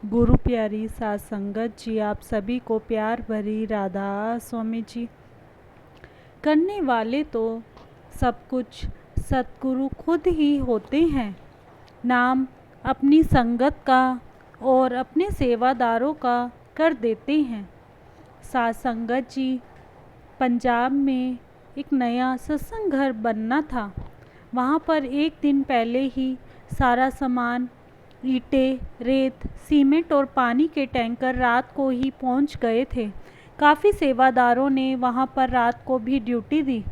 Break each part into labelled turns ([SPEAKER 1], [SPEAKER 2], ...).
[SPEAKER 1] गुरु प्यारी सात संगत जी, आप सभी को प्यार भरी राधा स्वामी जी। करने वाले तो सब कुछ सतगुरु खुद ही होते हैं। नाम अपनी संगत का और अपने सेवादारों का कर देते हैं। सात संगत जी, पंजाब में एक नया सत्संग घर बनना था। वहाँ पर एक दिन पहले ही सारा सामान, ईंटें, रेत, सीमेंट और पानी के टैंकर रात को ही पहुँच गए थे। काफ़ी सेवादारों ने वहाँ पर रात को भी ड्यूटी दी।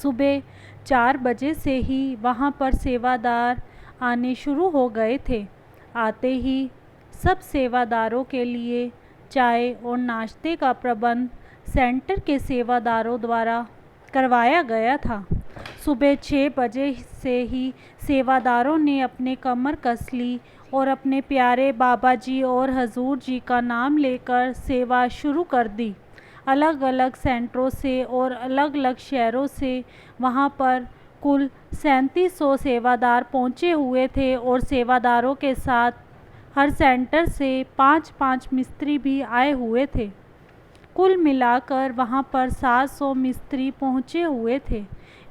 [SPEAKER 1] सुबह 4 बजे से ही वहाँ पर सेवादार आने शुरू हो गए थे। आते ही सब सेवादारों के लिए चाय और नाश्ते का प्रबंध सेंटर के सेवादारों द्वारा करवाया गया था। सुबह 6 बजे से ही सेवादारों ने अपने कमर कस ली और अपने प्यारे बाबा जी और हजूर जी का नाम लेकर सेवा शुरू कर दी। अलग अलग सेंटरों से और अलग अलग शहरों से वहाँ पर कुल 3700 सेवादार पहुँचे हुए थे और सेवादारों के साथ हर सेंटर से 5-5 मिस्त्री भी आए हुए थे। कुल मिलाकर वहाँ पर 700 मिस्त्री पहुँचे हुए थे।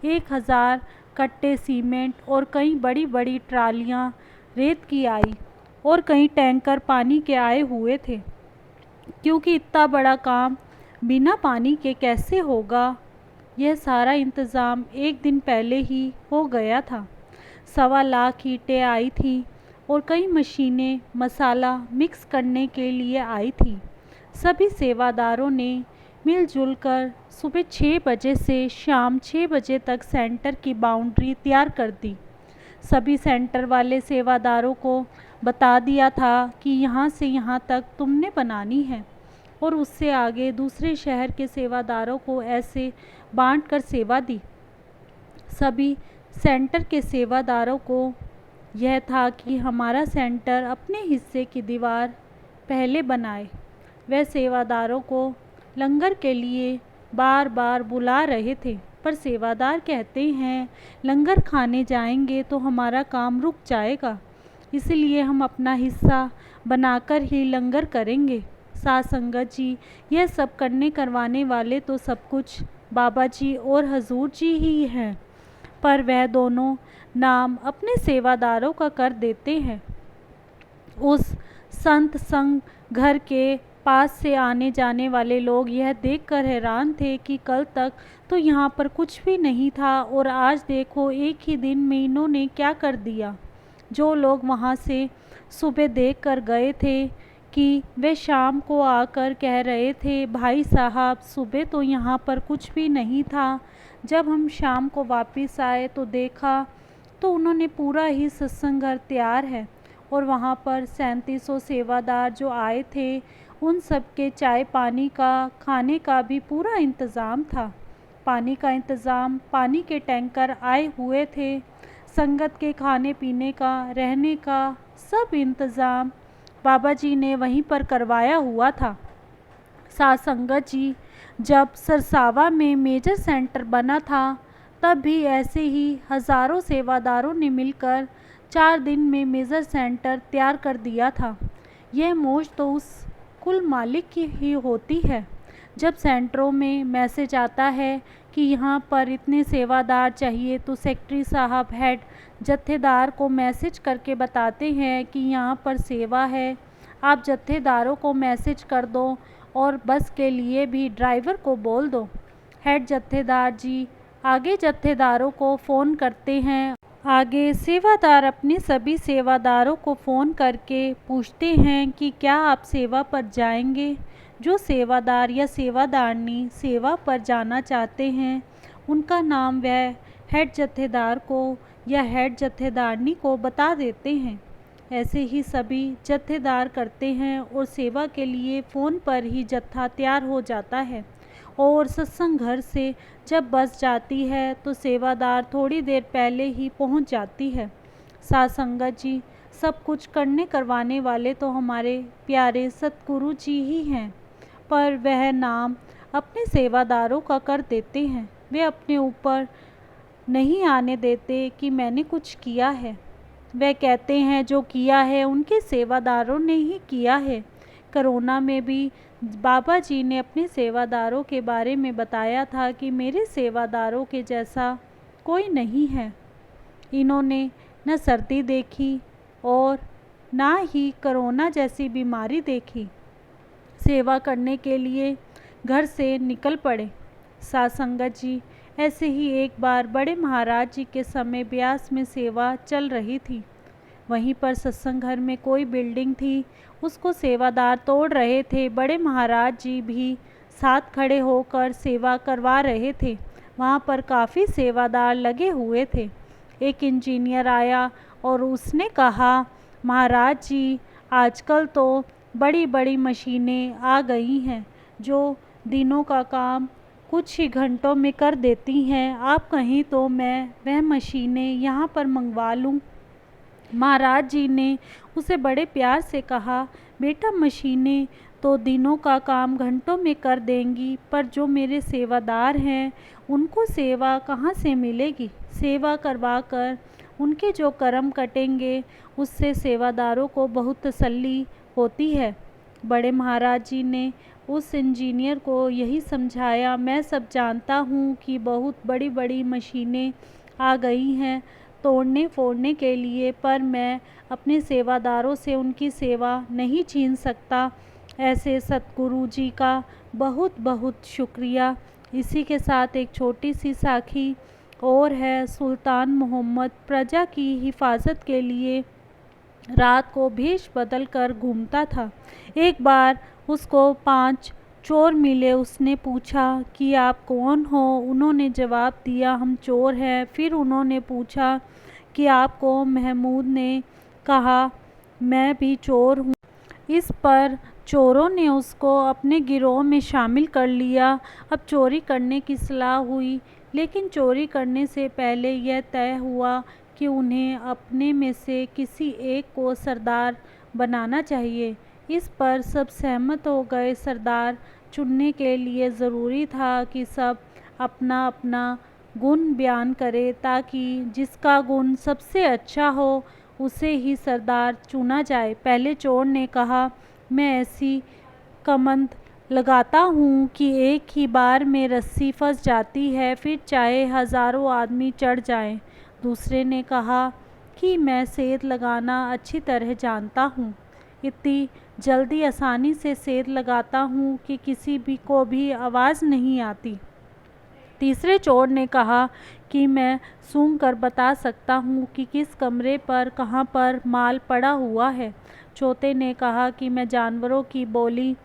[SPEAKER 1] 1000 कट्टे सीमेंट और कई बड़ी बड़ी ट्रालियाँ रेत की आई और कई टैंकर पानी के आए हुए थे, क्योंकि इतना बड़ा काम बिना पानी के कैसे होगा। यह सारा इंतज़ाम एक दिन पहले ही हो गया था। 1.25 लाख ईंटें आई थी और कई मशीनें मसाला मिक्स करने के लिए आई थी। सभी सेवादारों ने मिलजुल कर सुबह 6 बजे से शाम 6 बजे तक सेंटर की बाउंड्री तैयार कर दी। सभी सेंटर वाले सेवादारों को बता दिया था कि यहाँ से यहाँ तक तुमने बनानी है और उससे आगे दूसरे शहर के सेवादारों को ऐसे बांटकर सेवा दी। सभी सेंटर के सेवादारों को यह था कि हमारा सेंटर अपने हिस्से की दीवार पहले बनाए। वह सेवादारों को लंगर के लिए बार बार बुला रहे थे, पर सेवादार कहते हैं लंगर खाने जाएंगे तो हमारा काम रुक जाएगा, इसलिए हम अपना हिस्सा बनाकर ही लंगर करेंगे। सात संगत जी, यह सब करने करवाने वाले तो सब कुछ बाबा जी और हजूर जी ही हैं, पर वह दोनों नाम अपने सेवादारों का कर देते हैं। उस संत संग घर के पास से आने जाने वाले लोग यह देखकर हैरान थे कि कल तक तो यहाँ पर कुछ भी नहीं था और आज देखो एक ही दिन में इन्होंने क्या कर दिया। जो लोग वहाँ से सुबह देख कर गए थे कि वे शाम को आकर कह रहे थे, भाई साहब सुबह तो यहाँ पर कुछ भी नहीं था, जब हम शाम को वापस आए तो देखा तो उन्होंने पूरा ही सत्संग घर तैयार है और वहाँ पर 3700 सेवादार जो आए थे उन सब के चाय पानी का खाने का भी पूरा इंतज़ाम था। पानी का इंतज़ाम, पानी के टैंकर आए हुए थे, संगत के खाने पीने का, रहने का सब इंतज़ाम बाबा जी ने वहीं पर करवाया हुआ था। सात संगत जी, जब सरसावा में मेजर सेंटर बना था तब भी ऐसे ही हज़ारों सेवादारों ने मिलकर 4 दिन में मेजर सेंटर तैयार कर दिया था। यह मौज तो उस कुल मालिक की ही होती है। जब सेंटरों में मैसेज आता है कि यहाँ पर इतने सेवादार चाहिए तो सेक्रेटरी साहब हेड जत्थेदार को मैसेज करके बताते हैं कि यहाँ पर सेवा है, आप जत्थेदारों को मैसेज कर दो और बस के लिए भी ड्राइवर को बोल दो। हेड जत्थेदार जी आगे जत्थेदारों को फ़ोन करते हैं। आगे सेवादार अपने सभी सेवादारों को फ़ोन करके पूछते हैं कि क्या आप सेवा पर जाएंगे। जो सेवादार या सेवादारनी सेवा पर जाना चाहते हैं उनका नाम वह हेड जत्थेदार को या हेड जत्थेदारनी को बता देते हैं। ऐसे ही सभी जत्थेदार करते हैं और सेवा के लिए फ़ोन पर ही जत्था तैयार हो जाता है और सत्संग घर से जब बस जाती है तो सेवादार थोड़ी देर पहले ही पहुंच जाती है। सात संगत जी, सब कुछ करने करवाने वाले तो हमारे प्यारे सतगुरु जी ही हैं, पर वह नाम अपने सेवादारों का कर देते हैं। वे अपने ऊपर नहीं आने देते कि मैंने कुछ किया है। वह कहते हैं जो किया है उनके सेवादारों ने ही किया है। कोरोना में भी बाबा जी ने अपने सेवादारों के बारे में बताया था कि मेरे सेवादारों के जैसा कोई नहीं है। इन्होंने न सर्दी देखी और ना ही कोरोना जैसी बीमारी देखी। सेवा करने के लिए घर से निकल पड़े। साथ संगत जी, ऐसे ही एक बार बड़े महाराज जी के समय ब्यास में सेवा चल रही थी। वहीं पर सत्संग घर में कोई बिल्डिंग थी, उसको सेवादार तोड़ रहे थे। बड़े महाराज जी भी साथ खड़े होकर सेवा करवा रहे थे। वहाँ पर काफ़ी सेवादार लगे हुए थे। एक इंजीनियर आया और उसने कहा, महाराज जी, आजकल तो बड़ी बड़ी मशीनें आ गई हैं जो दिनों का काम कुछ ही घंटों में कर देती हैं। आप कहीं तो मैं वह मशीनें यहाँ पर मंगवा लूँ। महाराज जी ने उसे बड़े प्यार से कहा, बेटा, मशीनें तो दिनों का काम घंटों में कर देंगी, पर जो मेरे सेवादार हैं उनको सेवा कहाँ से मिलेगी। सेवा करवा कर उनके जो कर्म कटेंगे उससे सेवादारों को बहुत तसल्ली होती है। बड़े महाराज जी ने उस इंजीनियर को यही समझाया, मैं सब जानता हूँ कि बहुत बड़ी बड़ी मशीनें आ गई हैं तोड़ने फोड़ने के लिए, पर मैं अपने सेवादारों से उनकी सेवा नहीं छीन सकता। ऐसे सतगुरु जी का बहुत बहुत शुक्रिया। इसी के साथ एक छोटी सी साखी और है। सुल्तान मोहम्मद प्रजा की हिफाजत के लिए रात को भेष बदल कर घूमता था। एक बार उसको 5 चोर मिले। उसने पूछा कि आप कौन हो? उन्होंने जवाब दिया, हम चोर हैं। फिर उन्होंने पूछा कि आपको? महमूद ने कहा, मैं भी चोर हूँ। इस पर चोरों ने उसको अपने गिरोह में शामिल कर लिया। अब चोरी करने की सलाह हुई, लेकिन चोरी करने से पहले यह तय हुआ कि उन्हें अपने में से किसी एक को सरदार बनाना चाहिए। इस पर सब सहमत हो गए। सरदार चुनने के लिए ज़रूरी था कि सब अपना अपना गुण बयान करे, ताकि जिसका गुण सबसे अच्छा हो उसे ही सरदार चुना जाए। पहले चोर ने कहा, मैं ऐसी कमंद लगाता हूँ कि एक ही बार में रस्सी फंस जाती है, फिर चाहे हज़ारों आदमी चढ़ जाएं। दूसरे ने कहा कि मैं सेंध लगाना अच्छी तरह जानता हूँ, इतनी जल्दी आसानी से सेंध लगाता हूँ कि किसी भी को भी आवाज़ नहीं आती। तीसरे चोर ने कहा कि मैं सूंघ कर बता सकता हूँ कि किस कमरे पर कहाँ पर माल पड़ा हुआ है। चौथे ने कहा कि मैं जानवरों की बोली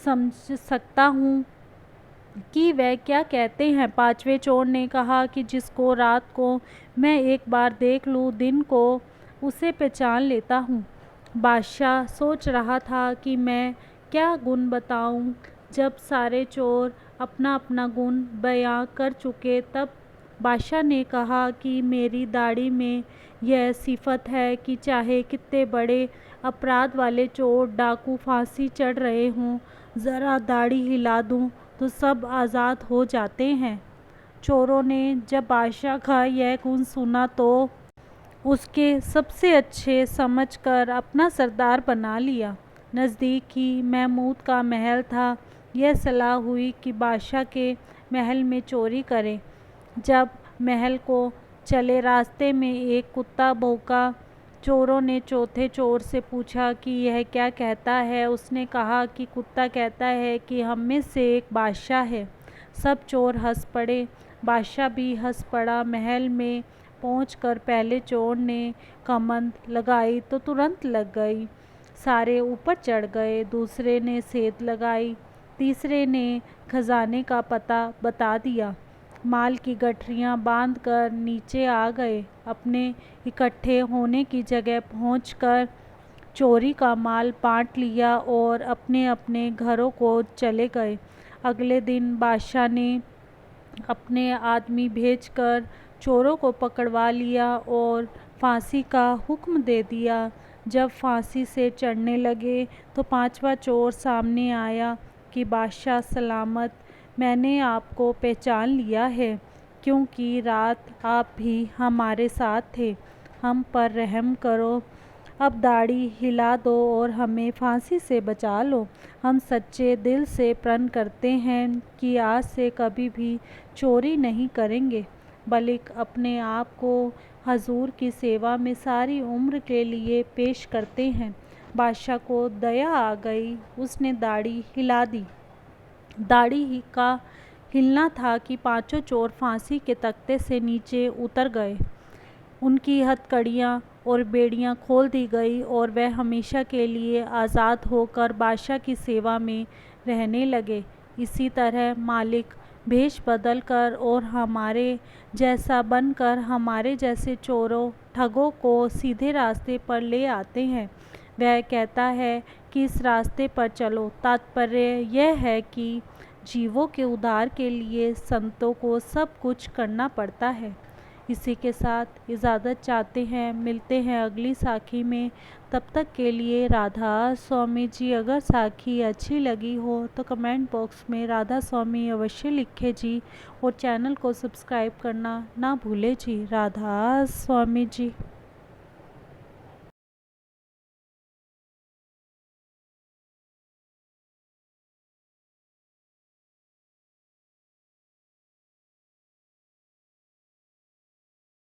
[SPEAKER 1] समझ सकता हूँ कि वह क्या कहते हैं। पांचवें चोर ने कहा कि जिसको रात को मैं एक बार देख लूँ, दिन को उसे पहचान लेता हूँ। बादशाह सोच रहा था कि मैं क्या गुण बताऊँ। जब सारे चोर अपना अपना गुण बयां कर चुके, तब बादशाह ने कहा कि मेरी दाढ़ी में यह सिफत है कि चाहे कितने बड़े अपराध वाले चोर डाकू फांसी चढ़ रहे हों, ज़रा दाढ़ी हिला दूं तो सब आज़ाद हो जाते हैं। चोरों ने जब बादशाह का यह गुण सुना तो उसके सबसे अच्छे समझकर अपना सरदार बना लिया। नज़दीक ही महमूद का महल था। यह सलाह हुई कि बादशाह के महल में चोरी करें। जब महल को चले, रास्ते में एक कुत्ता भौंका। चोरों ने चौथे चोर से पूछा कि यह क्या कहता है। उसने कहा कि कुत्ता कहता है कि हम में से एक बादशाह है। सब चोर हंस पड़े, बादशाह भी हंस पड़ा। महल में पहुंचकर पहले चोर ने कमंद लगाई तो तुरंत लग गई, सारे ऊपर चढ़ गए। दूसरे ने सेंध लगाई, तीसरे ने खजाने का पता बता दिया। माल की गठरियाँ बांधकर नीचे आ गए। अपने इकट्ठे होने की जगह पहुंचकर चोरी का माल बांट लिया और अपने अपने घरों को चले गए। अगले दिन बादशाह ने अपने आदमी भेजकर चोरों को पकड़वा लिया और फांसी का हुक्म दे दिया। जब फांसी से चढ़ने लगे तो पांचवा चोर सामने आया कि बादशाह सलामत, मैंने आपको पहचान लिया है, क्योंकि रात आप भी हमारे साथ थे। हम पर रहम करो, अब दाढ़ी हिला दो और हमें फांसी से बचा लो। हम सच्चे दिल से प्रण करते हैं कि आज से कभी भी चोरी नहीं करेंगे, बल्कि अपने आप को हजूर की सेवा में सारी उम्र के लिए पेश करते हैं। बादशाह को दया आ गई, उसने दाढ़ी हिला दी। दाढ़ी ही का हिलना था कि पांचों चोर फांसी के तख्ते से नीचे उतर गए। उनकी हथकड़ियाँ और बेड़ियाँ खोल दी गई और वह हमेशा के लिए आज़ाद होकर बादशाह की सेवा में रहने लगे। इसी तरह मालिक भेष बदल कर और हमारे जैसा बनकर हमारे जैसे चोरों ठगों को सीधे रास्ते पर ले आते हैं। वह कहता है कि इस रास्ते पर चलो। तात्पर्य यह है कि जीवों के उद्धार के लिए संतों को सब कुछ करना पड़ता है। इसी के साथ इजाज़त चाहते हैं, मिलते हैं अगली साखी में। तब तक के लिए राधा स्वामी जी। अगर साखी अच्छी लगी हो तो कमेंट बॉक्स में राधा स्वामी अवश्य लिखें जी, और चैनल को सब्सक्राइब करना ना भूलें जी। राधा स्वामी जी।